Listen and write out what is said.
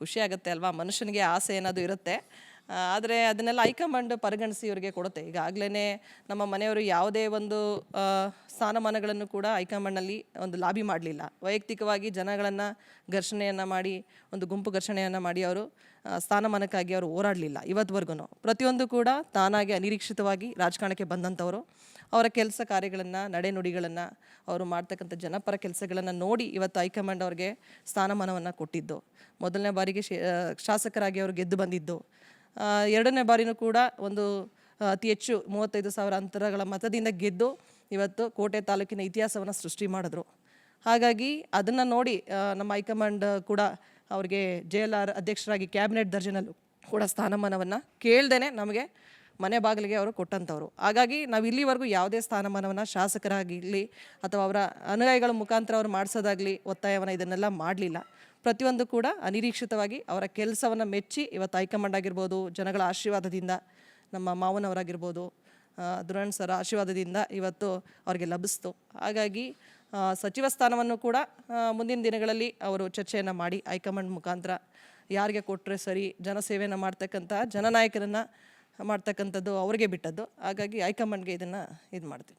ಖುಷಿ ಆಗುತ್ತೆ ಅಲ್ವಾ? ಮನುಷ್ಯನಿಗೆ ಆಸೆ ಏನಾದರೂ ಇರುತ್ತೆ. ಆದರೆ ಅದನ್ನೆಲ್ಲ ಹೈಕಮಾಂಡ್ ಪರಿಗಣಿಸಿ ಇವರಿಗೆ ಕೊಡುತ್ತೆ. ಈಗಾಗಲೇ ನಮ್ಮ ಮನೆಯವರು ಯಾವುದೇ ಒಂದು ಸ್ಥಾನಮಾನಗಳನ್ನು ಕೂಡ ಹೈಕಮಾಂಡ್ನಲ್ಲಿ ಒಂದು ಲಾಬಿ ಮಾಡಲಿಲ್ಲ. ವೈಯಕ್ತಿಕವಾಗಿ ಜನಗಳನ್ನು ಘರ್ಷಣೆಯನ್ನು ಮಾಡಿ, ಒಂದು ಗುಂಪು ಘರ್ಷಣೆಯನ್ನು ಮಾಡಿ ಅವರು ಸ್ಥಾನಮಾನಕ್ಕಾಗಿ ಅವರು ಹೋರಾಡಲಿಲ್ಲ ಇವತ್ತುವರೆಗೂ. ಪ್ರತಿಯೊಂದು ಕೂಡ ತಾನಾಗಿ ಅನಿರೀಕ್ಷಿತವಾಗಿ ರಾಜಕಾರಣಕ್ಕೆ ಬಂದಂಥವರು. ಅವರ ಕೆಲಸ ಕಾರ್ಯಗಳನ್ನು, ನಡೆನುಡಿಗಳನ್ನು, ಅವರು ಮಾಡ್ತಕ್ಕಂಥ ಜನಪರ ಕೆಲಸಗಳನ್ನು ನೋಡಿ ಇವತ್ತು ಹೈಕಮಾಂಡ್ ಅವ್ರಿಗೆ ಸ್ಥಾನಮಾನವನ್ನು ಕೊಟ್ಟಿದ್ದು. ಮೊದಲನೇ ಬಾರಿಗೆ ಶಾಸಕರಾಗಿ ಅವರು ಗೆದ್ದು ಬಂದಿದ್ದು. ಎರಡನೇ ಬಾರಿನೂ ಕೂಡ ಒಂದು ಅತಿ ಹೆಚ್ಚು 35,000 ಅಂತರಗಳ ಮತದಿಂದ ಗೆದ್ದು ಇವತ್ತು ಕೋಟೆ ತಾಲೂಕಿನ ಇತಿಹಾಸವನ್ನು ಸೃಷ್ಟಿ ಮಾಡಿದ್ರು. ಹಾಗಾಗಿ ಅದನ್ನು ನೋಡಿ ನಮ್ಮ ಹೈಕಮಾಂಡ್ ಕೂಡ ಅವ್ರಿಗೆ JLR ಅಧ್ಯಕ್ಷರಾಗಿ ಕ್ಯಾಬಿನೆಟ್ ದರ್ಜೆನಲ್ಲೂ ಕೂಡ ಸ್ಥಾನಮಾನವನ್ನು ಕೇಳ್ದೇ ನಮಗೆ ಮನೆ ಬಾಗಿಲಿಗೆ ಅವರು ಕೊಟ್ಟಂಥವ್ರು. ಹಾಗಾಗಿ ನಾವು ಇಲ್ಲಿವರೆಗೂ ಯಾವುದೇ ಸ್ಥಾನಮಾನವನ್ನು ಶಾಸಕರಾಗಿರಲಿ ಅಥವಾ ಅವರ ಅನುಯಾಯಿಗಳ ಮುಖಾಂತರ ಅವರು ಮಾಡಿಸೋದಾಗಲಿ ಒತ್ತಾಯವನ್ನು ಇದನ್ನೆಲ್ಲ ಮಾಡಲಿಲ್ಲ. ಪ್ರತಿಯೊಂದು ಕೂಡ ಅನಿರೀಕ್ಷಿತವಾಗಿ ಅವರ ಕೆಲಸವನ್ನು ಮೆಚ್ಚಿ ಇವತ್ತು ಹೈಕಮಾಂಡ್ ಆಗಿರ್ಬೋದು, ಜನಗಳ ಆಶೀರ್ವಾದದಿಂದ, ನಮ್ಮ ಮಾವನವರಾಗಿರ್ಬೋದು, ದುರಣ್ ಸರ್ ಆಶೀರ್ವಾದದಿಂದ ಇವತ್ತು ಅವರಿಗೆ ಲಭಿಸ್ತು. ಹಾಗಾಗಿ ಸಚಿವ ಸ್ಥಾನವನ್ನು ಕೂಡ ಮುಂದಿನ ದಿನಗಳಲ್ಲಿ ಅವರು ಚರ್ಚೆಯನ್ನು ಮಾಡಿ ಹೈಕಮಾಂಡ್ ಮುಖಾಂತರ ಯಾರಿಗೆ ಕೊಟ್ಟರೆ ಸರಿ, ಜನಸೇವೆಯನ್ನು ಮಾಡ್ತಕ್ಕಂಥ ಜನನಾಯಕರನ್ನು ಮಾಡ್ತಕ್ಕಂಥದ್ದು ಅವ್ರಿಗೆ ಬಿಟ್ಟದ್ದು. ಹಾಗಾಗಿ ಹೈಕಮಾಂಡ್ಗೆ ಇದನ್ನು ಇದು ಮಾಡ್ತೀವಿ.